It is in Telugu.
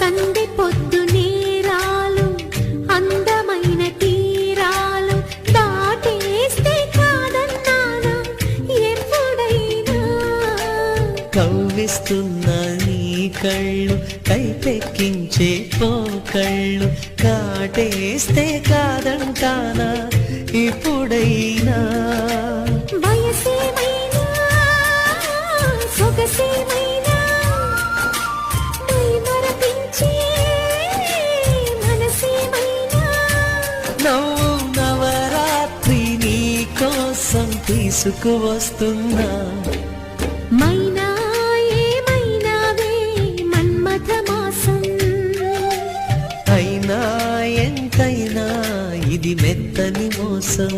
సందె పొద్దు నేరాలు అందమైన తీరాలు దాటేస్తే కాదన్నానా ఎప్పుడైనా కవ్విస్తున్న నీ కళ్ళు కైపెక్కించే పోకళ్ళు కాటేస్తే కాదంటానా ఇప్పుడైనా వయసేమైనా సొగసేమైనా మరపించే మనసేమైనా నవ్వు నవరాత్రి నీ కోసం తీసుకువస్తున్నా మైనా ఏమైనావే మన్మథ మాసం అయినా ఎంతైనా ఇది మెత్తని మోసం